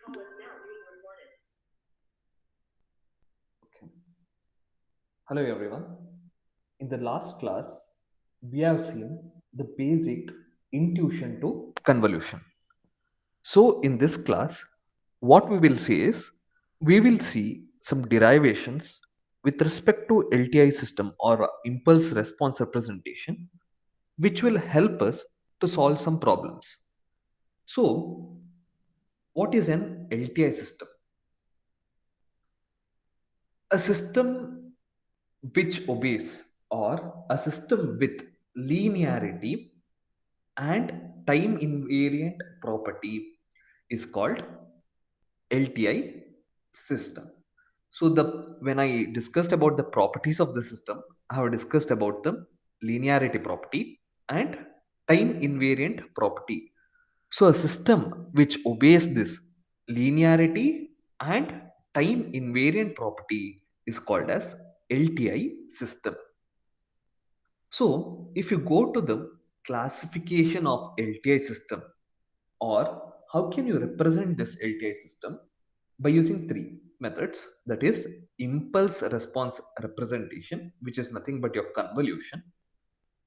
Okay. Hello everyone. In the last class, we have seen the basic intuition to convolution. So in this class, what we will see is we will see some derivations with respect to LTI system or impulse response representation, which will help us to solve some problems. So, what is an LTI system? A system which obeys, or a system with linearity and time invariant property, is called LTI system. So the when I discussed about the properties of the system, I have discussed about the linearity property and time invariant property. So a system which obeys this linearity and time invariant property is called as LTI system. So if you go to the classification of LTI system, or how can you represent this LTI system, by using three methods, that is impulse response representation, which is nothing but your convolution.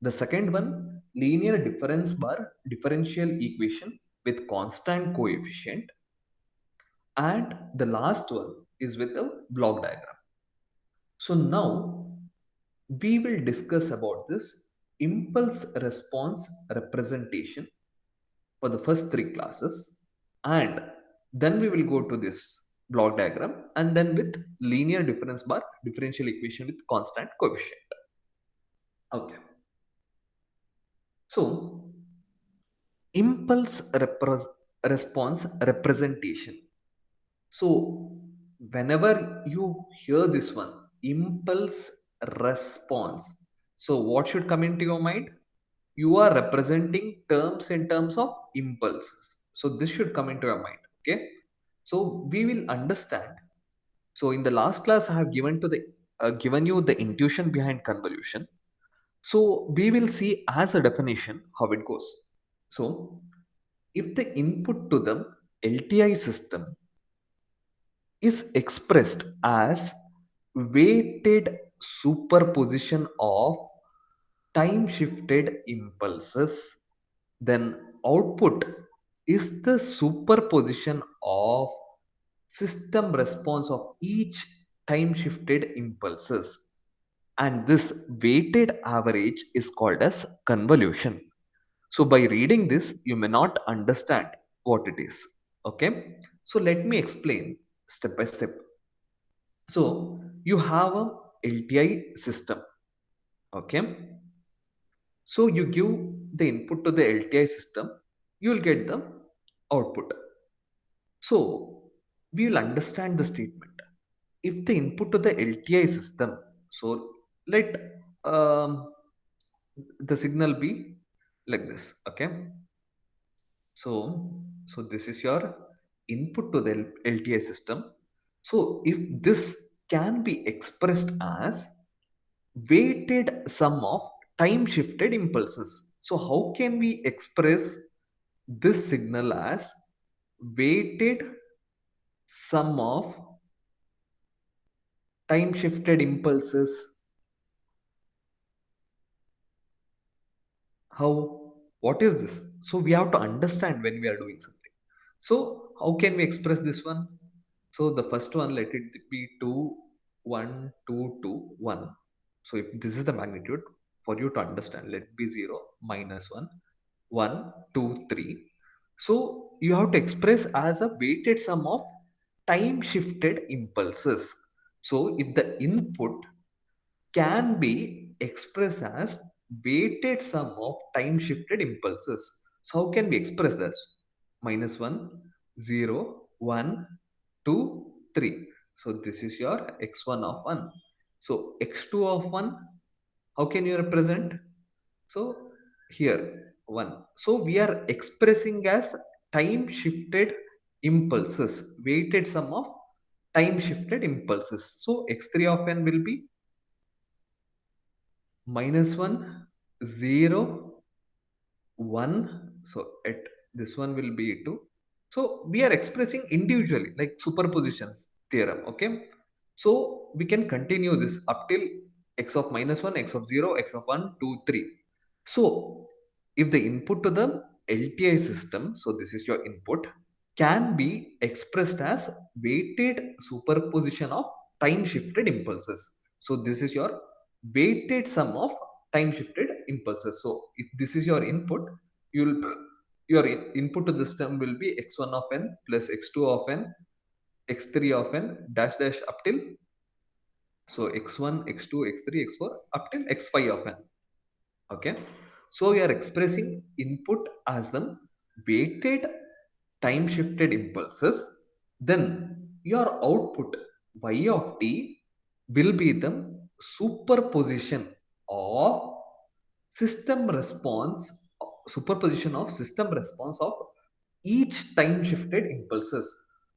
The second one, linear difference bar differential equation with constant coefficient. And the last one is with a block diagram. So now we will discuss about this impulse response representation for the first three classes, and then we will go to this block diagram, and then with linear difference bar differential equation with constant coefficient. Okay, so impulse response representation. So whenever you hear this one, impulse response, so what should come into your mind? You are representing terms in terms of impulses, so this should come into your mind. Okay, so we will understand. So in the last class I have given you the intuition behind convolution. So we will see as a definition how it goes. So if the input to the LTI system is expressed as weighted superposition of time shifted impulses, then output is the superposition of system response of each time shifted impulses, and this weighted average is called as convolution. So by reading this you may not understand what it is. Okay, so let me explain step by step. So you have a LTI system. Okay, so you give the input to the LTI system, you will get the output. So we will understand the statement. If the input to the LTI system, so let the signal be like this. Okay, so this is your input to the LTI system. So if this can be expressed as weighted sum of time shifted impulses. So how can we express this signal as weighted sum of time shifted impulses? How? What is this? So we have to understand when we are doing something. So how can we express this one? So the first one, let it be 2 1 2 2 1. So if this is the magnitude, for you to understand, let it be 0 minus 1 1 2 3. So you have to express as a weighted sum of time shifted impulses. So if the input can be expressed as weighted sum of time shifted impulses. So how can we express this? Minus 1, 0, 1, 2, 3. So this is your x1 of 1. So x2 of 1, how can you represent? So here 1. So we are expressing as time shifted impulses, weighted sum of time shifted impulses. So x3 of n will be minus 1, 0, 1. So at this one will be 2. So we are expressing individually, like superposition theorem. Okay. So we can continue this up till x of minus 1, x of 0, x of 1, 2, 3. So if the input to the LTI system, so this is your input, can be expressed as weighted superposition of time shifted impulses. So this is your weighted sum of time shifted impulses. So if this is your input, you'll your input to the system will be x1 of n plus x2 of n, x3 of n dash dash up till, so x1, x2, x3, x4 up till x5 of n. Okay. So you are expressing input as the weighted time shifted impulses. Then your output y of t will be the superposition of system response, superposition of system response of each time shifted impulses.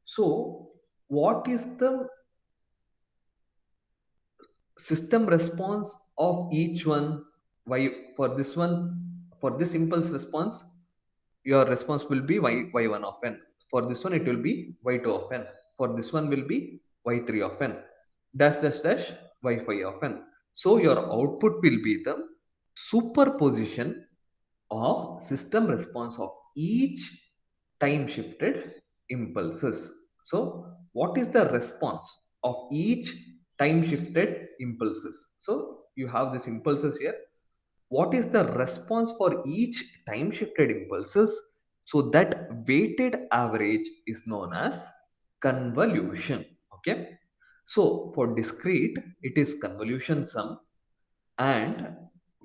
So what is the system response of each one? Why, for this one, for this impulse response, your response will be y1 of n. For this one it will be y2 of n. For this one will be y3 of n dash dash dash y5 of n. So your output will be the superposition of system response of each time shifted impulses. So what is the response of each time shifted impulses? So you have these impulses here. What is the response for each time shifted impulses? So that weighted average is known as convolution. Okay. So for discrete, it is convolution sum, and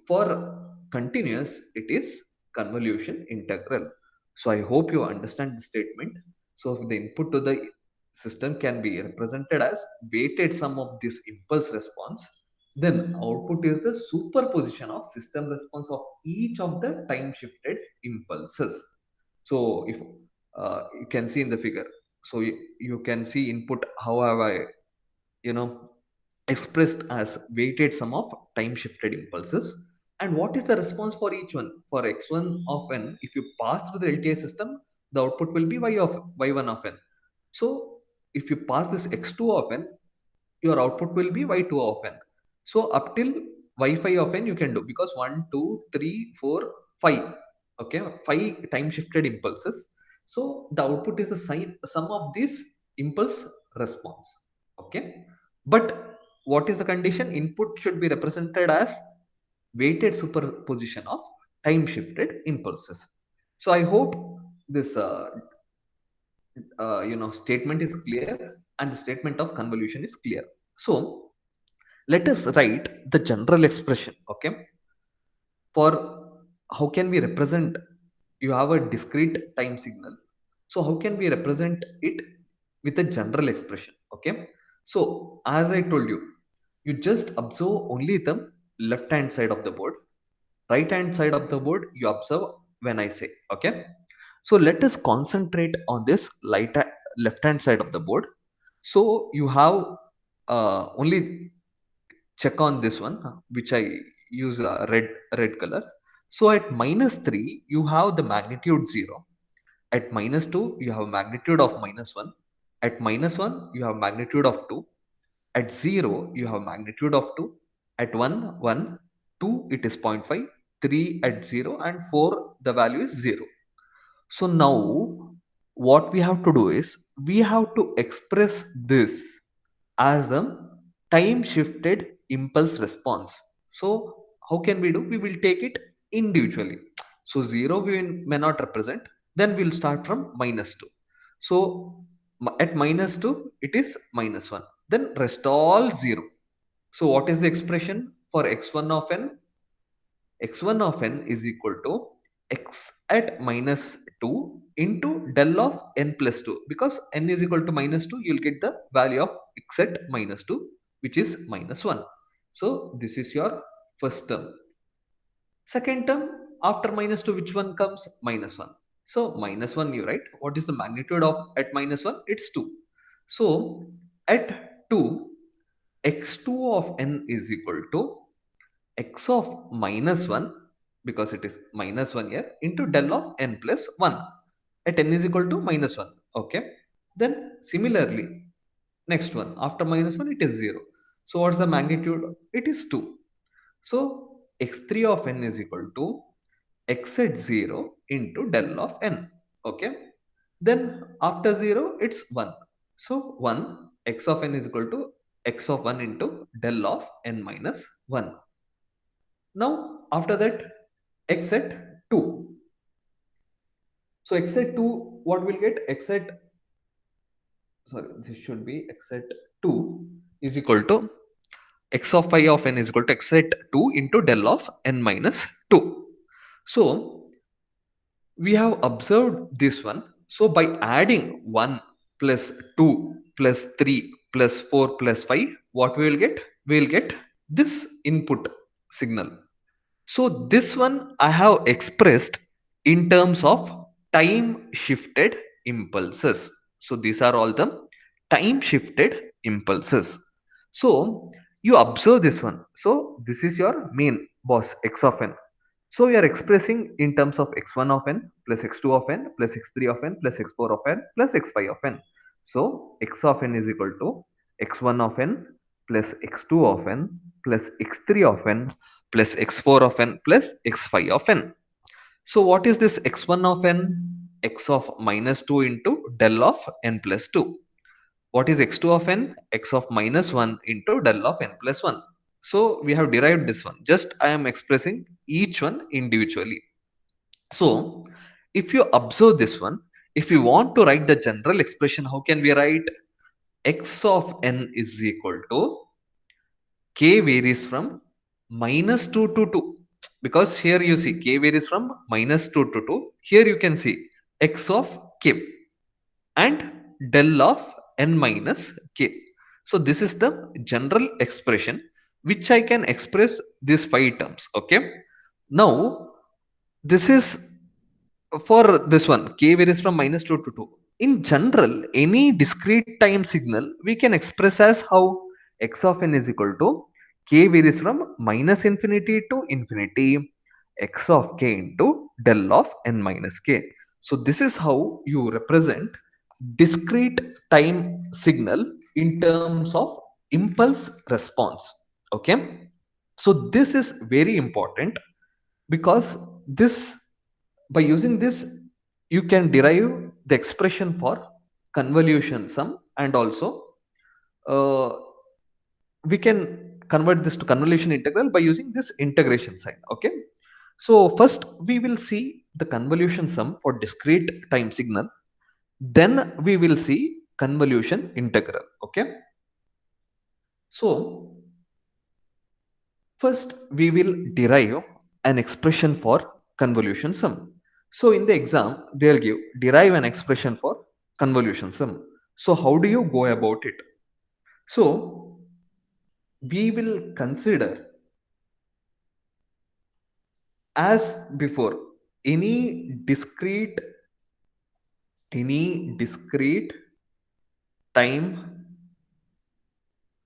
for continuous it is convolution integral. So I hope you understand the statement. So if the input to the system can be represented as weighted sum of this impulse response, then output is the superposition of system response of each of the time shifted impulses. So if you can see in the figure, so you can see input how have I, you know, expressed as weighted sum of time shifted impulses. And what is the response for each one? For x1 of n, if you pass through the LTI system, the output will be y1 of n. So if you pass this x2 of n, your output will be y2 of n. So up till y5 of n you can do, because 1, 2, 3, 4, 5. Okay, 5 time shifted impulses. So the output is the sum of this impulse response. Okay. But what is the condition? Input should be represented as weighted superposition of time shifted impulses. So I hope this statement is clear, and the statement of convolution is clear. So let us write the general expression. Okay. For how can we represent, you have a discrete time signal, so how can we represent it with a general expression? Okay. So as I told you, you just observe only the left hand side of the board. Right hand side of the board you observe when I say. Okay. So let us concentrate on this left hand side of the board. So you have only check on this one, which I use red color. So at minus 3 you have the magnitude 0. At minus 2 you have magnitude of minus 1. At minus 1 you have magnitude of 2. At 0 you have magnitude of 2. At 1, 1, 2 it is zero point 0.5, 3 at 0, and 4 the value is 0. So now what we have to do is we have to express this as a time shifted impulse response. So how can we do? We will take it individually. So 0 may not represent, then we'll start from minus 2. So at minus 2 it is minus 1, then rest all 0. So what is the expression for x1 of n? X1 of n is equal to x at minus 2 into del of n plus 2, because n is equal to minus 2, you'll get the value of x at minus 2, which is minus 1. So this is your first term. Second term, after minus 2, which one comes? Minus 1. So minus 1 you write. What is the magnitude of at minus 1? It's 2. So at 2, x2 of n is equal to x of minus 1, because it is minus 1 here, into del of n plus 1. at n is equal to minus 1. Okay. Then similarly, next one after minus 1 it is 0. So what's the magnitude? It is 2. So x3 of n is equal to x at 0 into del of n. Okay. Then after 0 it's 1. So 1 x of n is equal to x of 1 into del of n minus 1. Now after that x at 2. So x at 2, what will get? X at, sorry, this should be x at 2 is equal to x of phi of n is equal to x at 2 into del of n minus 2. So we have observed this one. So by adding 1 plus 2 plus 3 plus 4 plus 5, what we will get? We will get this input signal. So this one I have expressed in terms of time shifted impulses. So these are all the time shifted impulses. So you observe this one. So this is your main boss x of n. So we are expressing in terms of x1 of n plus x2 of n plus x3 of n plus x4 of n plus x5 of n. So x of n is equal to x1 of n plus x2 of n plus x3 of n plus x4 of n plus x5 of n. So what is this x1 of n? X of minus 2 into del of n plus 2. What is x2 of n? X of minus 1 into del of n plus 1. So we have derived this one. Just I am expressing each one individually. So if you observe this one, if you want to write the general expression, how can we write? X of n is equal to k varies from minus 2 to 2, because here you see k varies from minus 2 to 2. Here you can see x of k and del of n minus k. So this is the general expression which I can express these 5 terms. Okay. Now this is for this one, k varies from minus 2 to 2. In general, any discrete time signal we can express as how? X of n is equal to k varies from minus infinity to infinity, x of k into del of n minus k. So this is how you represent discrete time signal in terms of impulse response. Okay. So this is very important, because this, by using this, you can derive the expression for convolution sum, and also uh, we can convert this to convolution integral by using this integration sign. Okay. So first we will see the convolution sum for discrete time signal, then we will see convolution integral. Okay. So first, we will derive an expression for convolution sum. So in the exam, they'll give derive an expression for convolution sum. So how do you go about it? So we will consider, as before, any discrete time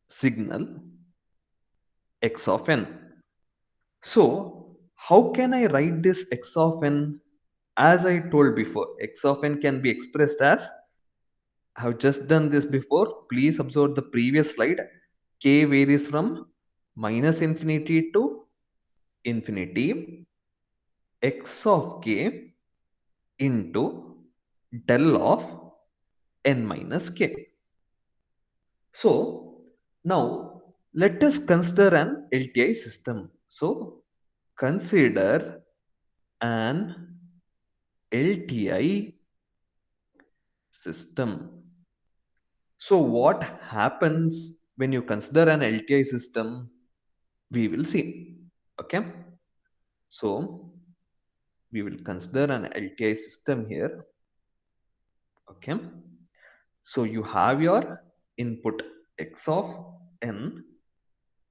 signal x of n. So how can I write this x of n? As I told before, x of n can be expressed as, I have just done this before. Please observe the previous slide. K varies from minus infinity to infinity. X of k into del of n minus k. So now let us consider an LTI system. So consider an LTI system. So what happens when you consider an LTI system? We will see. Okay. So we will consider an LTI system here. Okay. So you have your input x of n.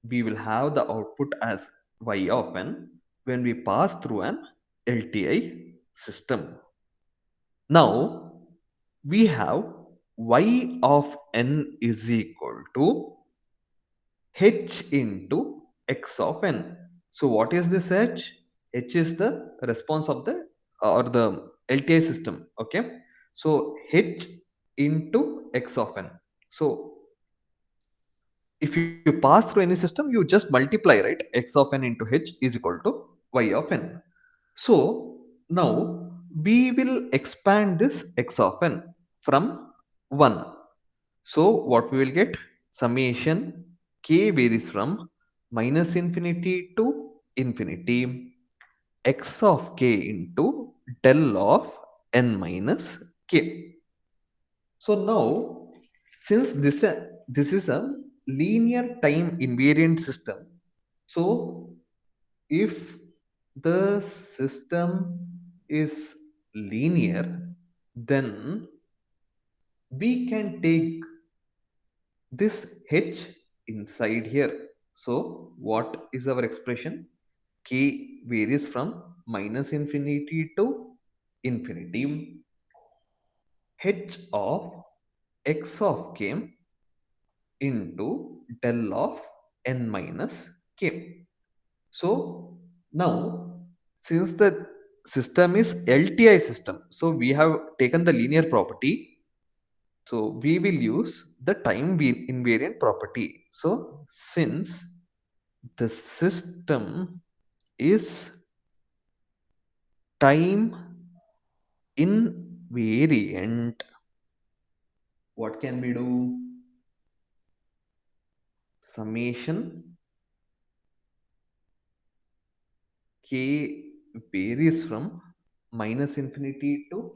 We will have the output as y of n when we pass through an LTI system. Now we have y of n is equal to h into x of n. So what is this h? H is the response of the, or the LTI system. Okay, so h into x of n. So if you pass through any system, you just multiply, right? X of n into h is equal to y of n. So now we will expand this x of n from 1. So what we will get? Summation k varies from minus infinity to infinity x of k into del of n minus k. So now, since this is a linear time invariant system, so if the system is linear, then we can take this h inside here. So what is our expression? K varies from minus infinity to infinity. H of x of k into del of n minus k. So now, since the system is LTI system, so we have taken the linear property. So we will use the time invariant property. So since the system is time invariant, what can we do? Summation k varies from minus infinity to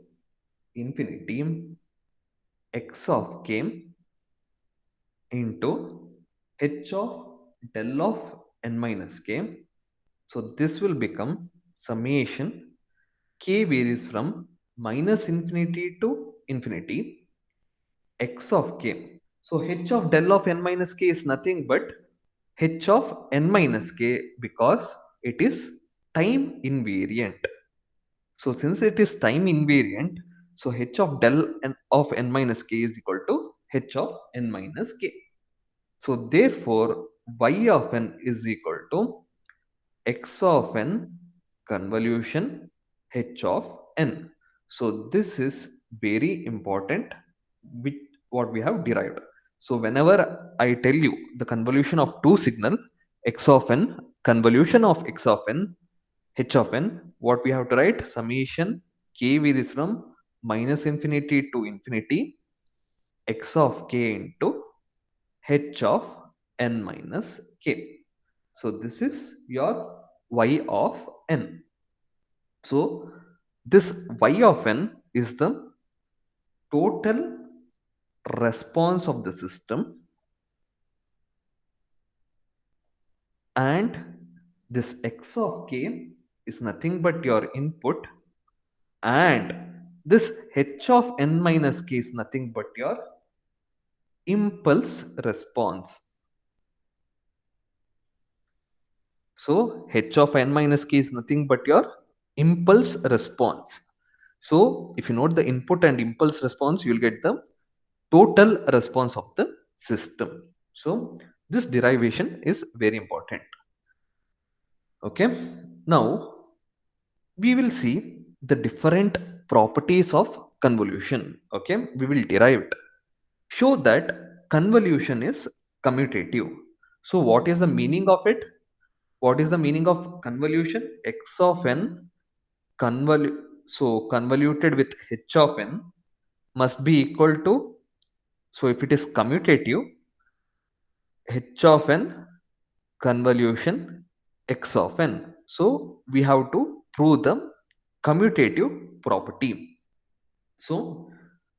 infinity x of k into h of del of n minus k. So this will become summation k varies from minus infinity to infinity x of k. So h of del of n minus k is nothing but h of n minus k, because it is time invariant. So since it is time invariant, so h of del n of n minus k is equal to h of n minus k. So therefore y of n is equal to x of n convolution h of n. So this is very important, with what we have derived. So whenever I tell you the convolution of two signal x of n, convolution of x of n, h of n, what we have to write? Summation k varies from minus infinity to infinity x of k into h of n minus k. So this is your y of n. So this y of n is the total response of the system, and this x of k is nothing but your input, and this h of n minus k is nothing but your impulse response. So h of n minus k is nothing but your impulse response. So if you note the input and impulse response, you will get the total response of the system. So this derivation is very important. Okay, now we will see the different properties of convolution. Okay, we will derive it. Show that convolution is commutative. So what is the meaning of it? What is the meaning of convolution? X of n so convoluted with h of n must be equal to, so if it is commutative, h of n convolution x of n. So we have to prove the commutative property. So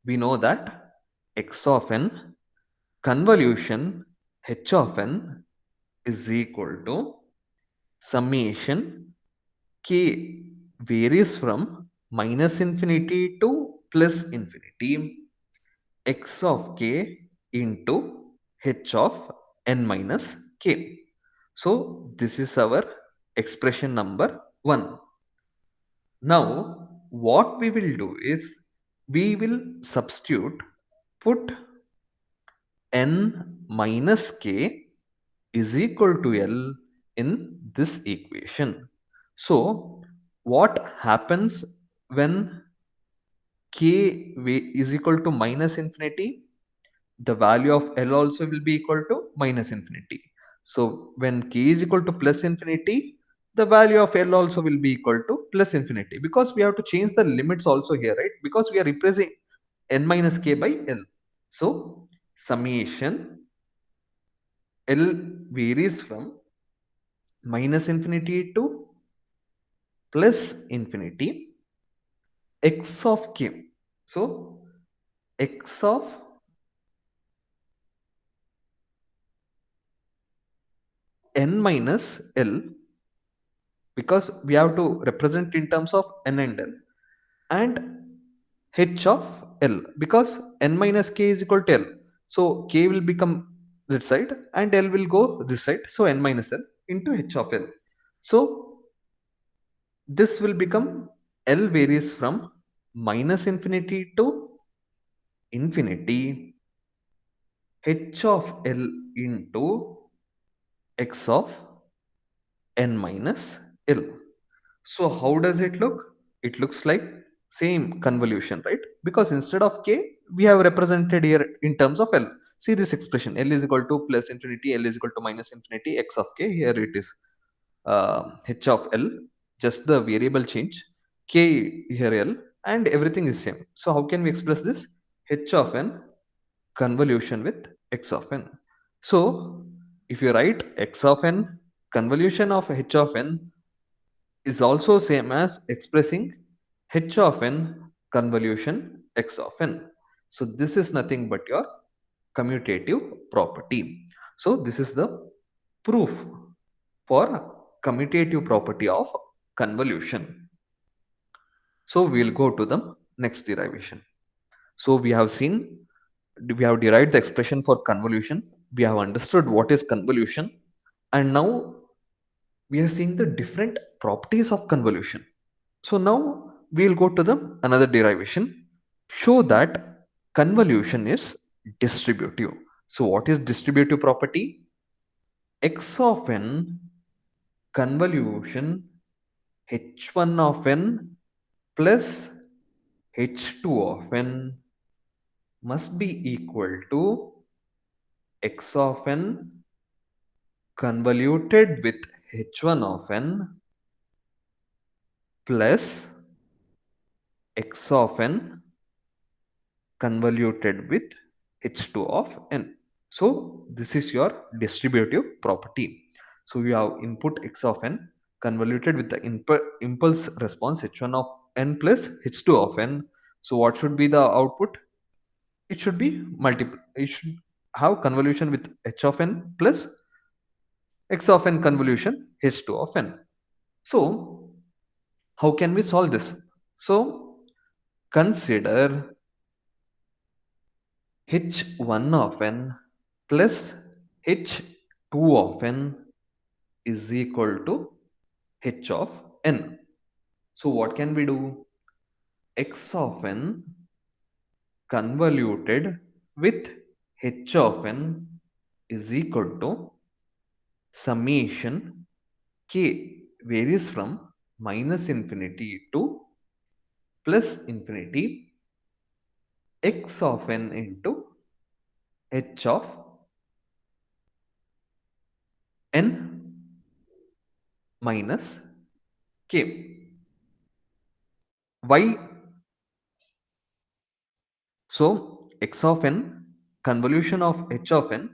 we know that x of n convolution h of n is equal to summation k varies from minus infinity to plus infinity x of k into h of n minus k. So this is our expression number 1. Now what we will do is we will substitute, put n minus k is equal to L in this equation. So what happens when is equal to minus infinity, the value of L also will be equal to minus infinity. So when k is equal to plus infinity, the value of L also will be equal to plus infinity, because we have to change the limits also here, right? Because we are replacing n minus k by L. So summation L varies from minus infinity to plus infinity x of k. So x of n minus L, because we have to represent in terms of n and L, and h of L, because n minus k is equal to L. So k will become this side and L will go this side. So n minus L into h of L. So this will become L varies from minus infinity to infinity, h of L into x of n minus L. So how does it look? It looks like same convolution, right? Because instead of k, we have represented here in terms of L. See this expression, L is equal to plus infinity, L is equal to minus infinity, x of k. Here it is h of L, just the variable change, k here L, and everything is same. So how can we express this? H of n convolution with x of n. So if you write x of n convolution of h of n is also same as expressing h of n convolution x of n. So this is nothing but your commutative property. So this is the proof for commutative property of convolution. So we'll go to the next derivation. So we have seen, we have derived the expression for convolution, we have understood what is convolution, and now we are seeing the different properties of convolution. So now we'll go to the another derivation. Show that convolution is distributive. So what is distributive property? X of n convolution h1 of n plus h2 of n must be equal to x of n convoluted with h1 of n plus x of n convoluted with h2 of n. So this is your distributive property. So you have input x of n convoluted with the impulse response h1 of n plus h2 of n. So what should be the output? It should be multiple. It should have convolution with h of n plus x of n convolution h2 of n. So how can we solve this? So consider h1 of n plus h2 of n is equal to h of n. So what can we do? X of n convoluted with h of n is equal to summation k varies from minus infinity to plus infinity x of n into h of n minus k. Why? So x of n convolution of h of n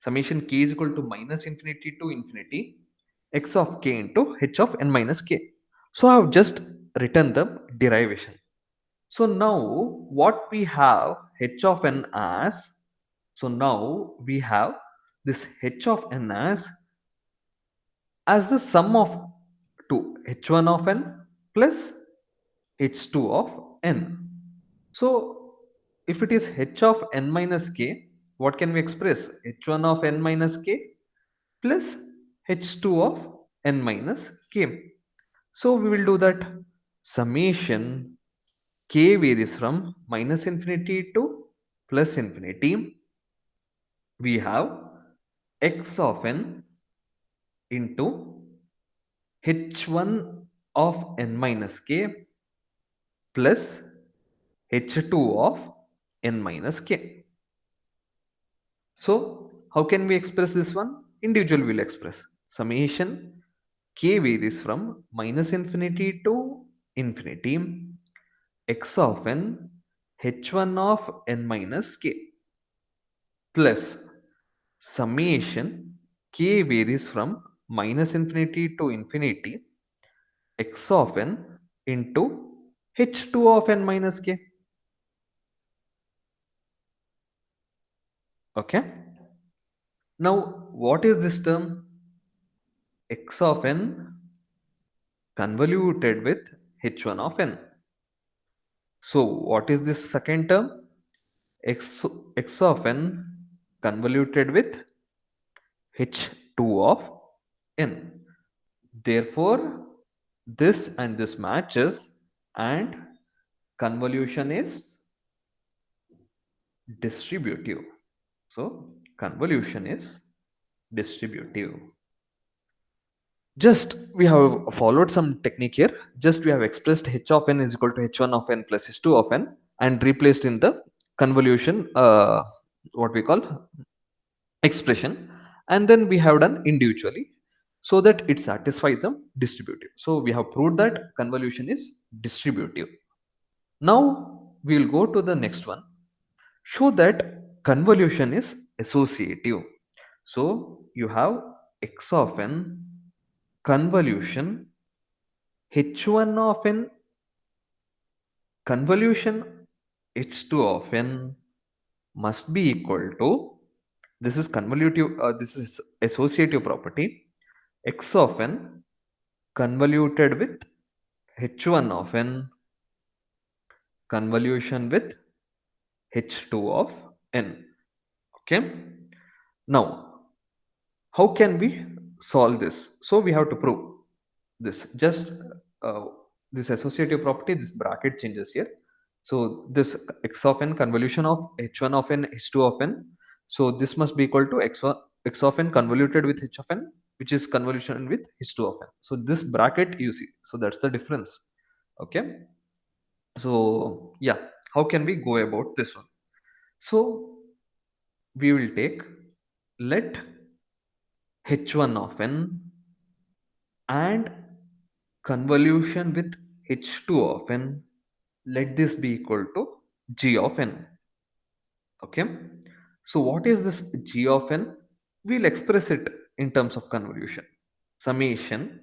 summation k is equal to minus infinity to infinity x of k into h of n minus k. So I have just written the derivation. So now what we have h of n as, so now we have this h of n as the sum of two h1 of n plus h2 of n. So if it is h of n minus k, what can we express? h1 of n minus k plus h2 of n minus k. So we will do that. Summation k varies from minus infinity to plus infinity. We have x of n into h1 of n minus k plus h2 of n minus k. So how can we express this one? Individual will express summation k varies from minus infinity to infinity x of n h1 of n minus k plus summation k varies from minus infinity to infinity x of n into h2 of n minus k. Okay. Now, what is this term? X of n convoluted with h1 of n. So, what is this second term? X of n convoluted with h2 of n. Therefore, this and this matches, and convolution is distributive. So, convolution is distributive. Just we have followed some technique here. Just we have expressed h of n is equal to h1 of n plus h2 of n and replaced in the convolution what we call expression, and then we have done individually so that it satisfies the distributive. So we have proved that convolution is distributive. Now we will go to the next one. Show that convolution is associative. So you have x of n convolution h1 of n convolution h2 of n must be equal to, this is convolutive, this is associative property, x of n convoluted with h1 of n convolution with h2 of n. Okay. Now how can we solve this? So we have to prove this. Just uh, this associative property, this bracket changes here. So this x of n convolution of h1 of n h2 of n, so this must be equal to x1 x of n convoluted with h of n, which is convolution with h2 of n. So this bracket you see, so that's the difference. Okay. So yeah, how can we go about this one? So we will take, let h1 of n and convolution with h2 of n, let this be equal to g of n. Okay. So what is this g of n? We'll express it in terms of convolution. Summation,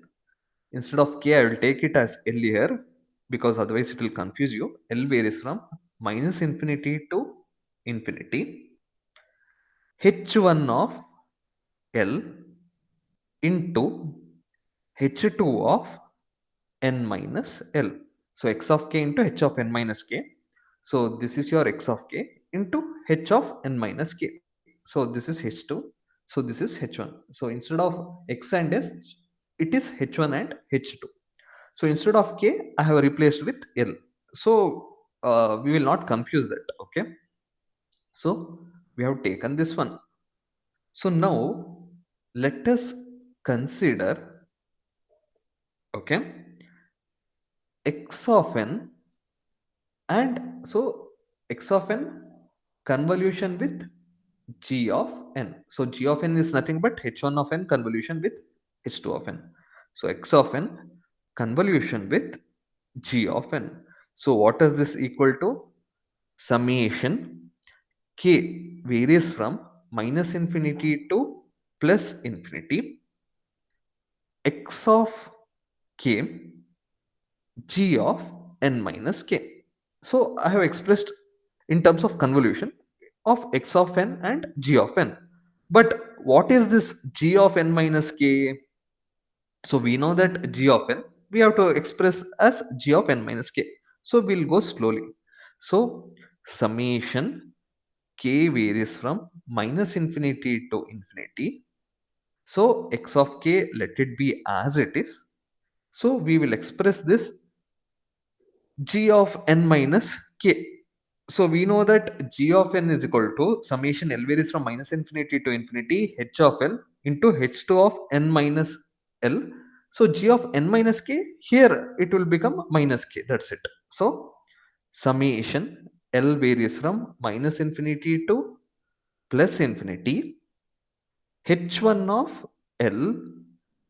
instead of k I will take it as L here, because otherwise it will confuse you. L varies from minus infinity to infinity h1 of L into h2 of n minus L. So x of k into h of n minus k. So this is your x of k into h of n minus k. So this is h2. So this is h1. So instead of x and s, it is h1 and h2. So instead of k, I have replaced with L. So we will not confuse that. Okay. So we have taken this one. So now let us consider, okay, x of n, and so x of n convolution with g of n. So g of n is nothing but h1 of n convolution with h2 of n. So x of n convolution with g of n. So what is this equal to? Summation k varies from minus infinity to plus infinity x of k g of n minus k. So I have expressed in terms of convolution of x of n and g of n. But what is this g of n minus k? So we know that g of n we have to express as g of n minus k. So we'll go slowly. So summation k varies from minus infinity to infinity. So x of k, let it be as it is. So we will express this g of n minus k. So we know that g of n is equal to summation L varies from minus infinity to infinity h of L into h2 of n minus L. So g of n minus k, here it will become minus k. That's it. So summation L varies from minus infinity to plus infinity, h1 of L,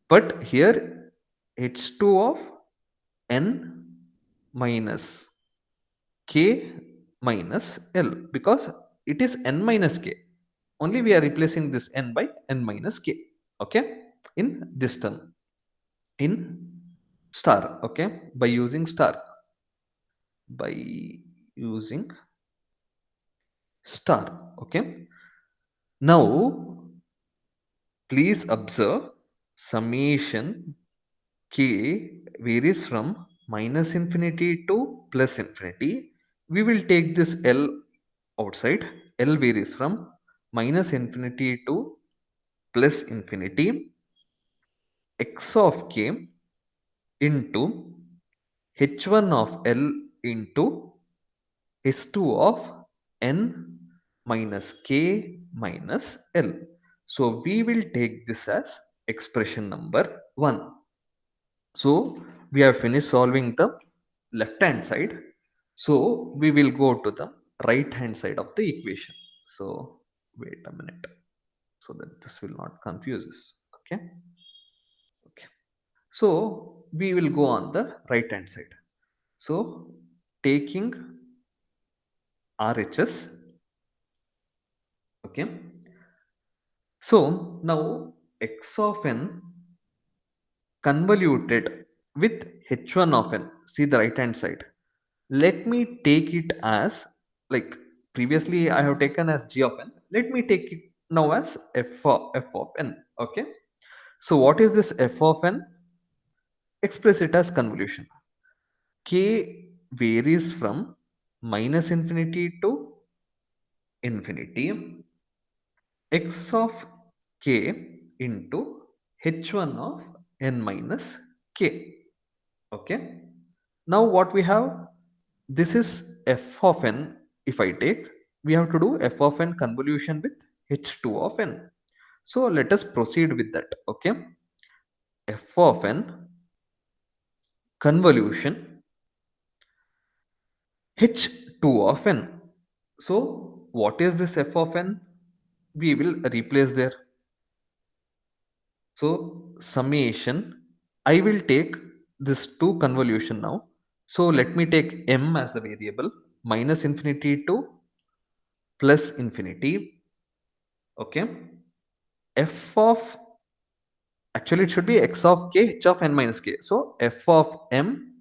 but here h2 of n minus k minus L, because it is n minus k. Only we are replacing this n by n minus k. Okay, in this term, in star. Okay, by using star, by using star. Okay, now please observe summation k varies from minus infinity to plus infinity. We will take this L outside. L varies from minus infinity to plus infinity, x of k into h1 of L into h2 of n minus k minus L. So we will take this as expression number 1. So we have finished solving the left hand side. So we will go to the right hand side of the equation. So wait a minute, so that this will not confuse us. Okay, okay. So we will go on the right hand side. So taking RHS. Okay, so now x of n convoluted with h1 of n. See the right hand side. Let me take it as, like, previously I have taken as g of n. Let me take it now as f of n. Okay, so what is this f of n? Express it as convolution. K varies from minus infinity to infinity, x of k into h1 of n minus k. Okay, now what we have, this is f of n. If I take, we have to do f of n convolution with h2 of n. So let us proceed with that. Okay, f of n convolution h2 of n. So what is this f of n? We will replace there. So summation, I will take this 2 convolution now. So let me take m as a variable, minus infinity to plus infinity. Okay, f of, actually it should be x of k h of n minus k. So f of m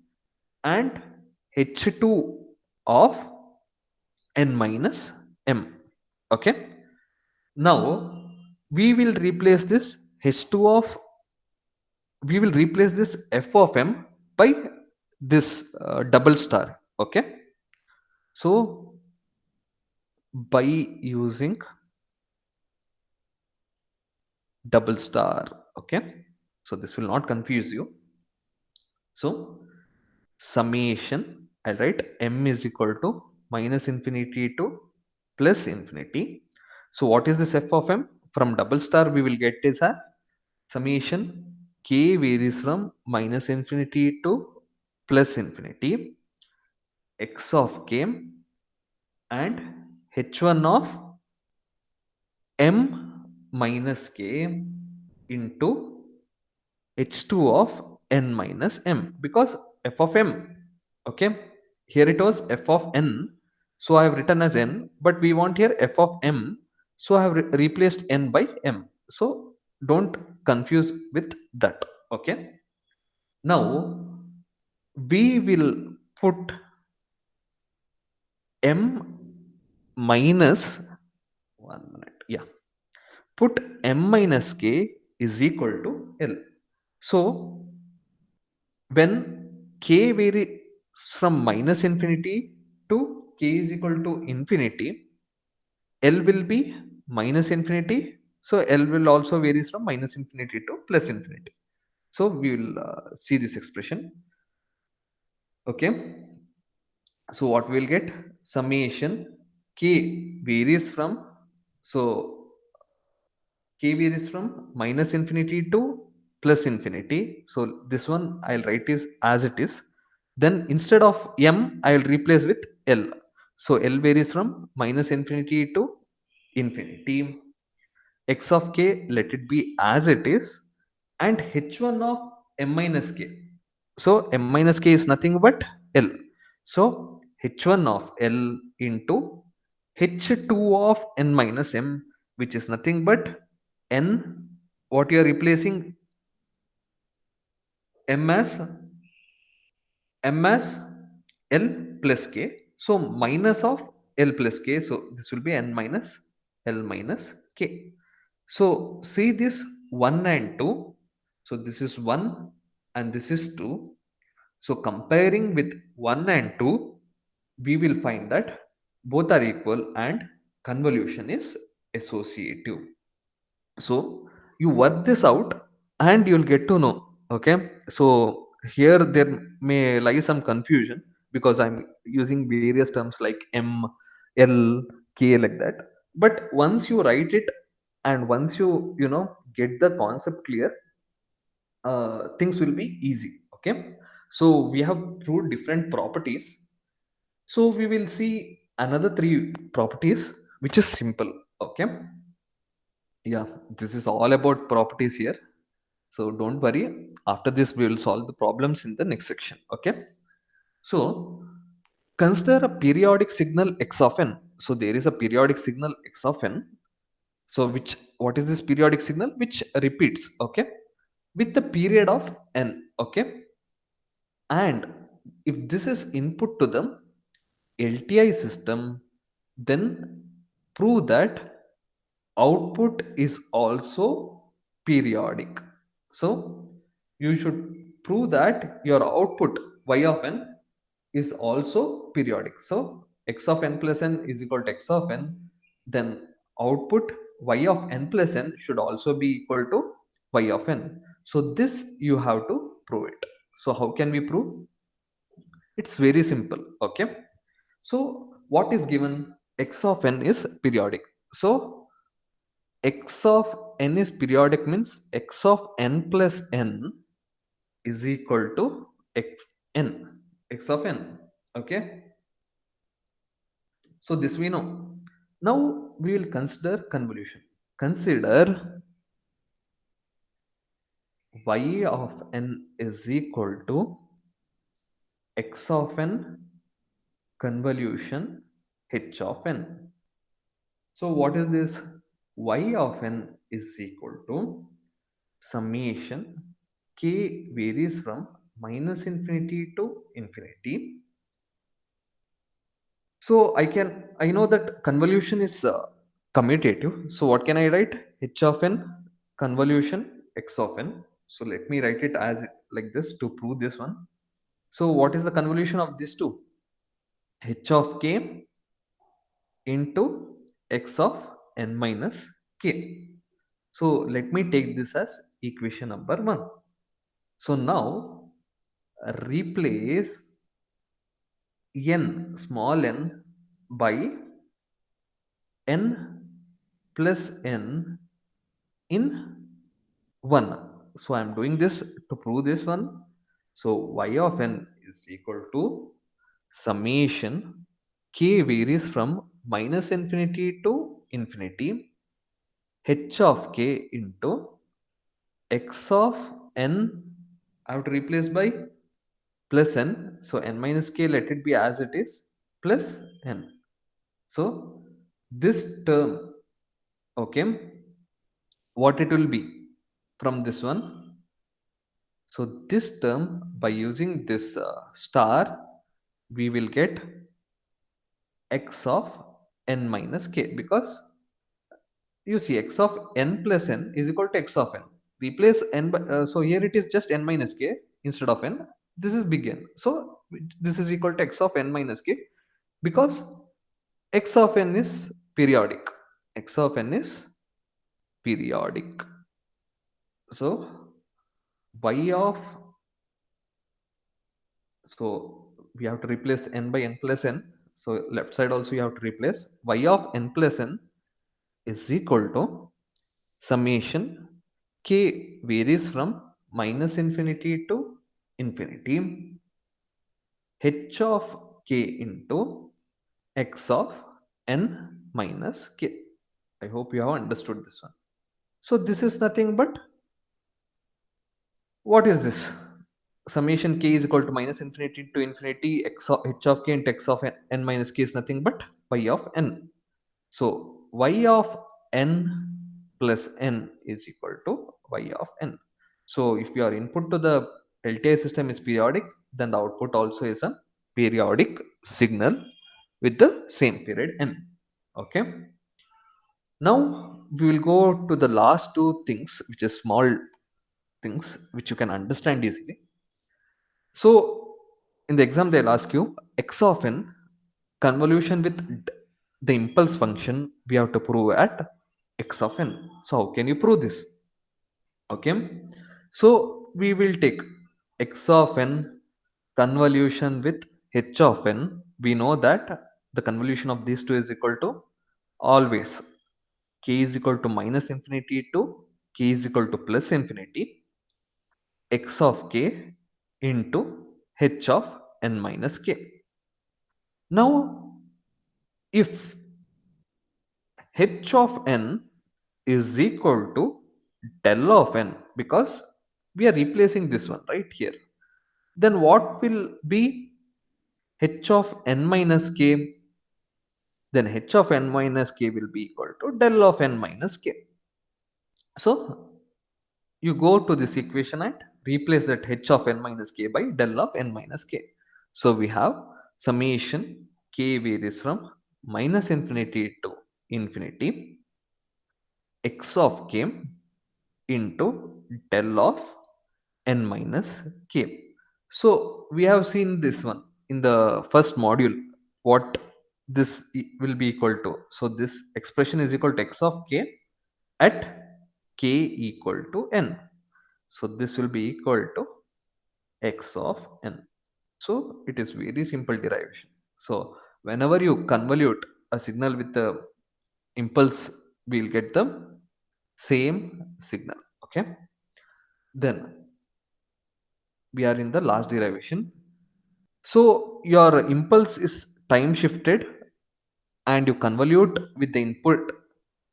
and h2 of n minus m. Okay, now we will replace this h2 of, we will replace this f of m by this double star. Okay, so by using double star. Okay, so this will not confuse you. So summation, I'll write m is equal to minus infinity to plus infinity. So what is this f of m? From double star we will get is a summation k varies from minus infinity to plus infinity, x of k and h1 of m minus k into h2 of n minus m, because f of m. Okay, here it was f of n, so I have written as n, but we want here f of m, so I have replaced n by m. So don't confuse with that. Okay, now we will put m minus, 1 minute, yeah, put m minus k is equal to L. So when k varies from minus infinity to k is equal to infinity, L will be minus infinity. So L will also varies from minus infinity to plus infinity. So we will see this expression. Okay, so what we will get, summation k varies from, so k varies from minus infinity to plus infinity. So this one I'll write is as it is. Then instead of m, I will replace with L. So L varies from minus infinity to infinity. X of k, let it be as it is, and h1 of m minus k. So m minus k is nothing but L. So h1 of L into h2 of n minus m, which is nothing but n. What you are replacing? M as L plus k. So minus of L plus k. So this will be n minus L minus k. So see this 1 and 2. So this is 1 and this is 2. So comparing with 1 and 2, we will find that both are equal and convolution is associative. So you work this out and you'll get to know. Okay, so here there may lie some confusion because I'm using various terms like m, l, k, like that. But once you write it and once you know get the concept clear, things will be easy. Okay, so we have proved different properties. So we will see another three properties which is simple. Okay, yeah, this is all about properties here. So don't worry. After this, we will solve the problems in the next section. Okay. So consider a periodic signal x of n. So there is a periodic signal x of n. So what is this periodic signal? Which repeats. Okay. With the period of n. Okay. And if this is input to the LTI system, then prove that output is also periodic. So you should prove that your output y of n is also periodic. So x of n plus n is equal to x of n. Then output y of n plus n should also be equal to y of n. So this you have to prove it. So how can we prove? It's very simple. Okay. So what is given? X of n is periodic. So x of n is periodic means x of n plus n is equal to x of n. Okay. So this we know. Now we will consider convolution. Consider y of n is equal to x of n convolution h of n. So what is this? Y of n is equal to summation k varies from minus infinity to infinity. So I know that convolution is commutative. So what can I write? H of n convolution x of n. So let me write it as like this to prove this one. So what is the convolution of these two? H of k into x of n minus k. So let me take this as equation number 1. So now replace n, small n, by n plus n in 1. So I'm doing this to prove this one. So y of n is equal to summation k varies from minus infinity to infinity h of k into x of n. I have to replace by plus n. So n minus k, let it be as it is, plus n. So this term, okay, what it will be from this one? So this term, by using this star, we will get x of n minus k, because you see x of n plus n is equal to x of n. Replace n by, so here it is just n minus k instead of n. This is big N. So this is equal to x of n minus k, because x of n is periodic. X of n is periodic. So y of, so we have to replace n by n plus n. So left side also you have to replace y of n plus n is equal to summation k varies from minus infinity to infinity h of k into x of n minus k. I hope you have understood this one. So this is nothing but, what is this? Summation k is equal to minus infinity to infinity x of h of k into x of n minus k is nothing but y of n. So y of n plus n is equal to y of n. So if your input to the LTI system is periodic, then the output also is a periodic signal with the same period n. Okay. Now we will go to the last two things, which is small things which you can understand easily. So in the exam, they'll ask you x of n convolution with the impulse function we have to prove at x of n. So how can you prove this? Okay. So we will take x of n convolution with h of n. We know that the convolution of these two is equal to always k is equal to minus infinity to k is equal to plus infinity x of k into h of n minus k. Now, if h of n is equal to del of n, because we are replacing this one right here, then what will be h of n minus k? Then h of n minus k will be equal to del of n minus k. So you go to this equation and replace that h of n minus k by del of n minus k. So we have summation k varies from minus infinity to infinity x of k into del of n minus k. So we have seen this one in the first module, what this will be equal to. So this expression is equal to x of k at k equal to n. So this will be equal to x of n. So it is very simple derivation. So whenever you convolute a signal with the impulse, we'll get the same signal. Okay. Then we are in the last derivation. So your impulse is time shifted and you convolute with the input,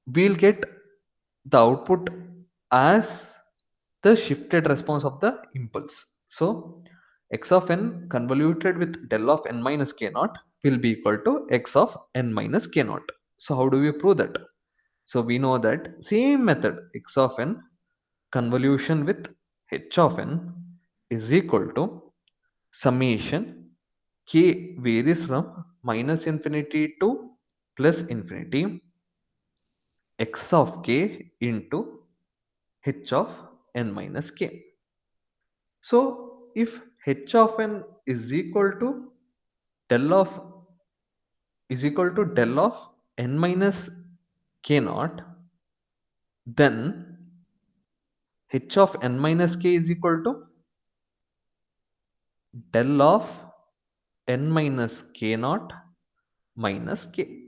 we'll get the output as the shifted response of the impulse. So x of n convoluted with del of n minus k naught will be equal to x of n minus k naught. So how do we prove that? So we know that same method, x of n convolution with h of n is equal to summation k varies from minus infinity to plus infinity x of k into h of n minus k. So if h of n is equal to del of n minus k naught, then h of n minus k is equal to del of n minus k naught minus k.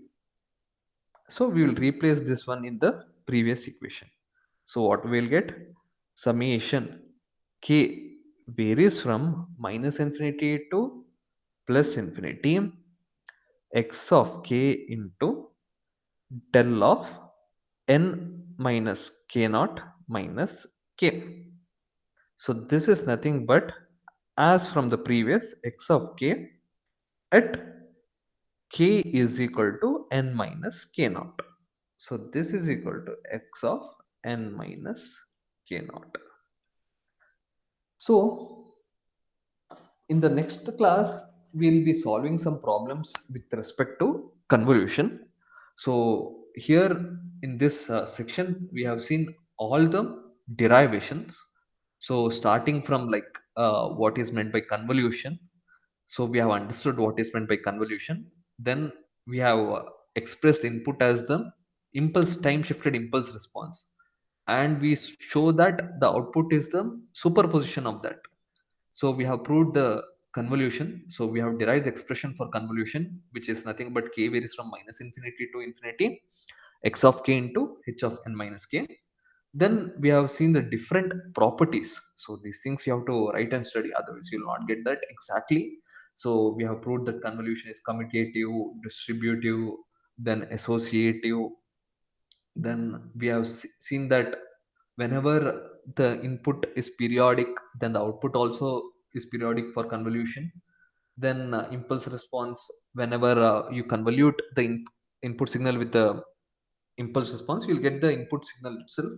So we will replace this one in the previous equation. So what we'll get? Summation k varies from minus infinity to plus infinity x of k into del of n minus k naught minus k. So this is nothing but as from the previous x of k at k is equal to n minus k naught. So this is equal to x of n minus k naught. So in the next class, we'll be solving some problems with respect to convolution. So here in this section, we have seen all the derivations. So starting from like what is meant by convolution. So we have understood what is meant by convolution. Then we have expressed input as the impulse time shifted impulse response, and we show that the output is the superposition of that. So we have proved the convolution. So we have derived the expression for convolution, which is nothing but k varies from minus infinity to infinity, x of k into h of n minus k. Then we have seen the different properties. So these things you have to write and study, otherwise you will not get that exactly. So we have proved that convolution is commutative, distributive, then associative. Then we have seen that whenever the input is periodic, then the output also is periodic for convolution. Then impulse response, whenever you convolute the input signal with the impulse response, you'll get the input signal itself.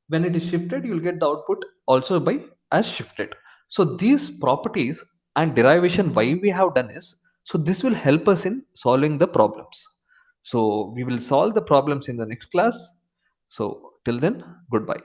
When it is shifted, you'll get the output also by as shifted. So these properties and derivation why we have done is, so this will help us in solving the problems. So we will solve the problems in the next class. So till then, goodbye.